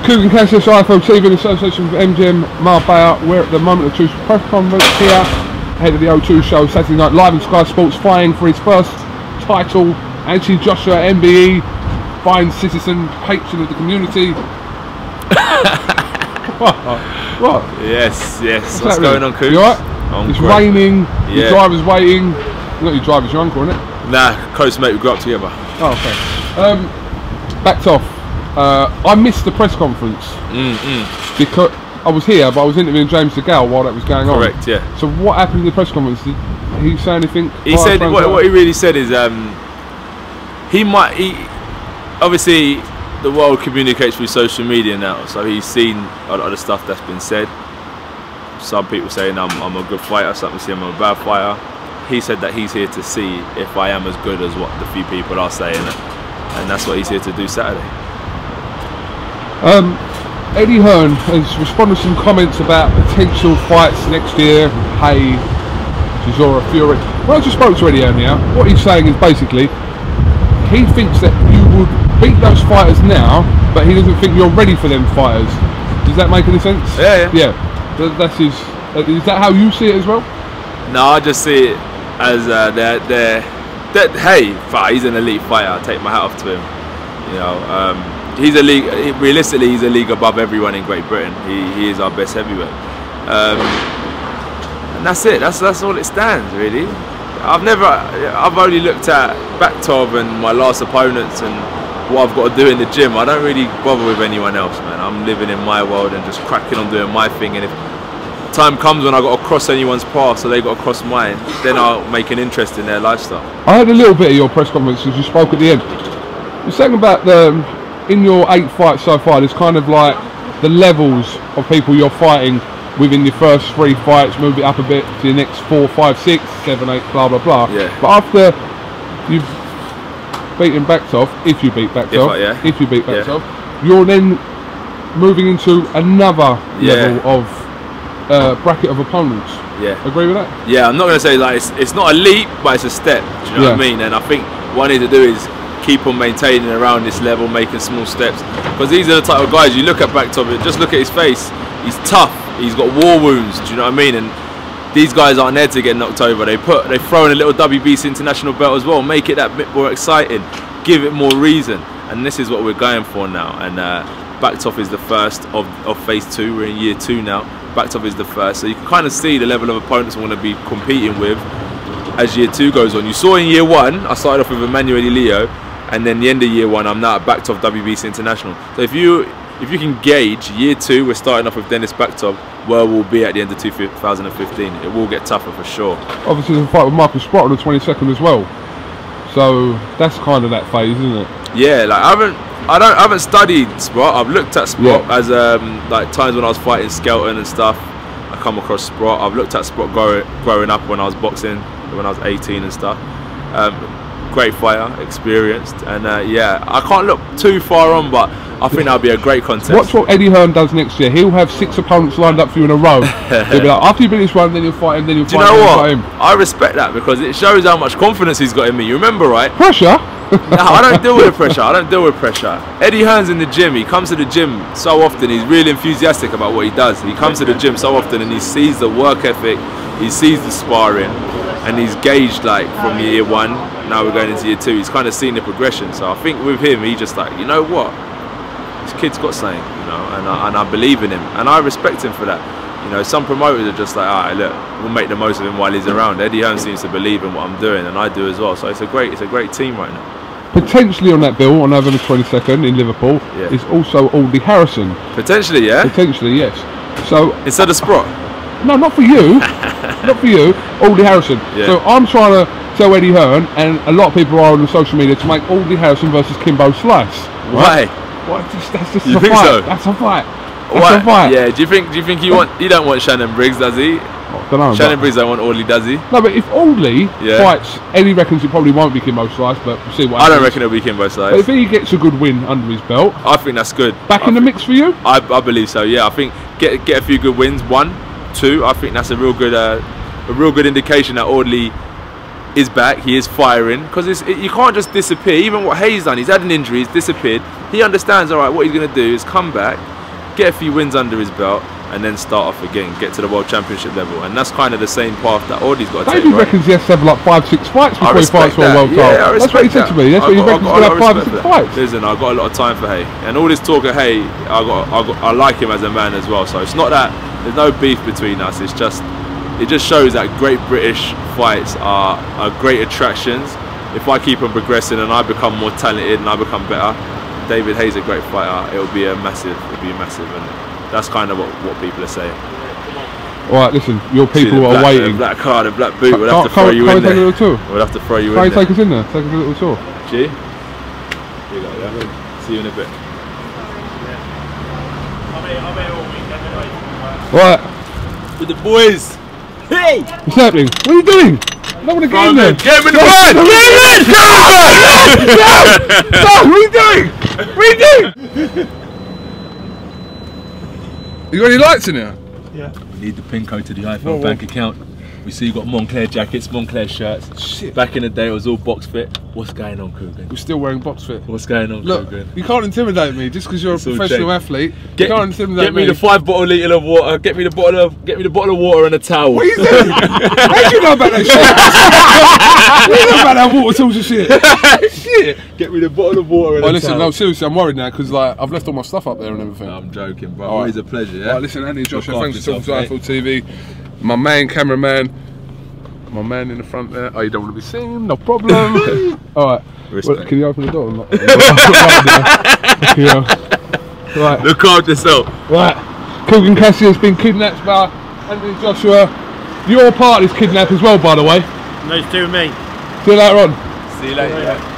Kugan Kansas IFL TV in association with MGM Marbella. We're at the Moment of Truth press conference here, ahead of the O2 show Saturday night live in Sky Sports, vying for his first title. Anthony Joshua, MBE, fine citizen, patron of the community. What? Yes. What's going on, Coogs? You alright? It's raining, your driver's waiting. Not your driver's your uncle, isn't it? Nah, close mate, we grew up together. Oh, okay. Backed off. I missed the press conference because I was here, but I was interviewing James DeGale while that was going on. Correct, yeah. So what happened in the press conference? Did he say anything? He said what he really said is obviously the world communicates through social media now, so he's seen a lot of the stuff that's been said. Some people saying I'm a good fighter, some people saying I'm a bad fighter. He said that he's here to see if I am as good as what the few people are saying, and that's what he's here to do Saturday. Eddie Hearn has responded to some comments about potential fights next year. Hey, Chisora, Fury. When I just spoke to Eddie Hearn here, what he's saying is basically he thinks that you would beat those fighters now, but he doesn't think you're ready for them fighters. Does that make any sense? Yeah. That's his. Is that how you see it as well? No, I just see it as hey, he's an elite fighter. I take my hat off to him. You know, he's a league. Realistically, he's a league above everyone in Great Britain. He is our best heavyweight, and that's it. That's all it stands really. I've only looked at Baktov and my last opponents and what I've got to do in the gym. I don't really bother with anyone else, man. I'm living in my world and just cracking on doing my thing. And if time comes when I got to cross anyone's path, so they got to cross mine, then I'll make an interest in their lifestyle. I heard a little bit of your press conference as you spoke at the end. You're saying about in your 8 fights so far, there's kind of like the levels of people you're fighting within your first 3 fights, move it up a bit to your next 4, 5, 6, 7, 8, blah blah blah. Yeah. But after you've beaten Baktov, if you beat Baktov, you're then moving into another level of bracket of opponents. Yeah. Agree with that? Yeah, I'm not going to say like it's not a leap, but it's a step. Do you know what I mean? And I think what I need to do is keep on maintaining around this level, making small steps. Because these are the type of guys, you look at Baktov, just look at his face. He's tough, he's got war wounds, do you know what I mean? And these guys aren't there to get knocked over. They throw in a little WBC international belt as well, make it that bit more exciting, give it more reason. And this is what we're going for now. And Baktov is the first of phase 2. We're in year 2 now. Baktov is the first. So you can kind of see the level of opponents I'm going to be competing with as year 2 goes on. You saw in year 1, I started off with Emmanuel Leo, and then the end of year 1, I'm now at Baktov WBC International. So if you can gauge year 2, we're starting off with Dennis Baktov, where we'll be at the end of 2015. It will get tougher for sure. Obviously, there's a fight with Michael Sprott on the 22nd as well. So that's kind of that phase, isn't it? Yeah, like I haven't studied Sprott. I've looked at Sprott as like times when I was fighting Skelton and stuff. I come across Sprott. I've looked at Sprott growing up when I was boxing, when I was 18 and stuff. Great fighter, experienced, and yeah, I can't look too far on, but I think that'll be a great contest. Watch what Eddie Hearn does next year. He'll have 6 opponents lined up for you in a row. He'll be like, after you beat this one, then you'll fight him, then you'll fight him. Do you know what? I respect that because it shows how much confidence he's got in me. You remember, right? Pressure? No, I don't deal with the pressure. I don't deal with pressure. Eddie Hearn's in the gym. He comes to the gym so often. He's really enthusiastic about what he does. He comes to the gym so often and he sees the work ethic. He sees the sparring, and he's gauged like from year 1. Now we're going into year 2. He's kind of seen the progression. So I think with him, he just like, you know what? This kid's got something, you know, and I believe in him, and I respect him for that. You know, some promoters are just like, all right, look, we'll make the most of him while he's around. Eddie Hearn seems to believe in what I'm doing, and I do as well. So it's a great team right now. Potentially on that bill on November 22nd in Liverpool is also Aldi Harrison. Potentially, yeah. Potentially, yes. So instead of Sprott. No, not for you. Not for you. Aldi Harrison. Yeah. So I'm trying to tell Eddie Hearn, and a lot of people are on the social media, to make Aldi Harrison versus Kimbo Slice. Right? What? That's just you a think fight. So? That's a fight. That's a fight. Yeah. Do you think you don't want Shannon Briggs, does he? I don't know. Shannon Briggs don't want Audley, does he? No, but if Audley fights, Eddie reckons it probably won't be Kimbo Slice, but we'll see what happens. I don't reckon it'll be Kimbo Slice. But if he gets a good win under his belt, I think that's good. Back in the mix for you? I believe so. Yeah, I think get a few good wins. 1, 2. I think that's a real good indication that Audley is back. He is firing, because you can't just disappear. Even what Hayes done, he's had an injury, he's disappeared. He understands. All right, what he's going to do is come back. get a few wins under his belt, and then start off again, get to the World Championship level, and that's kind of the same path that Audi's got to take. David reckons he has to have like 5-6 fights before he fights for a world title. Yeah, that's what he said to me. That's what he reckons he's going to have 5 or 6 fights. Listen, I've got a lot of time for Hay, and all this talk of Hay, I like him as a man as well. So it's not that there's no beef between us. It's just it just shows that Great British fights are great attractions. If I keep on progressing and I become more talented and I become better, David Hay's a great fighter. It'll be massive, and that's kind of what people are saying. Alright, listen, your people are waiting. The black card, the black boot, we'll have to throw you in there. We'll have to throw you in there. Take us in there, take us a little tour. G? Here you go, yeah. See you in a bit. Right. With the boys. Hey! What's happening? What are you doing? I don't want to get in there. Get him in the run! Get him in! No, what are you doing? What are you doing? You got any lights in here? Yeah. We need the pin code to the iPhone bank account. We see you got Moncler jackets, Moncler shirts. Shit. Back in the day it was all box fit. What's going on, Coogan? We're still wearing box fit. What's going on, Look, Coogan? you can't intimidate me just because you're a professional athlete. You can't intimidate me. Get me the 5 bottle litre of water. Get me the bottle of water and a towel. What are you doing? How do you know about that shit? What do you know about that water tools and shit? Shit. Get me the bottle of water and a listen, towel. no, seriously, I'm worried now because like I've left all my stuff up there and everything. No, I'm joking, bro. Always a pleasure, yeah? Right, listen, Andy and Joshua, thanks for talking to iFull TV. My main cameraman. My man in the front there. Oh, you don't want to be seen? No problem. Alright. Well, can you open the door or not? Right. Look after yourself. Right. Coogan Cassie has been kidnapped by Anthony Joshua. Your part is kidnapped as well, by the way. No, it's two me. See you later on. See you later.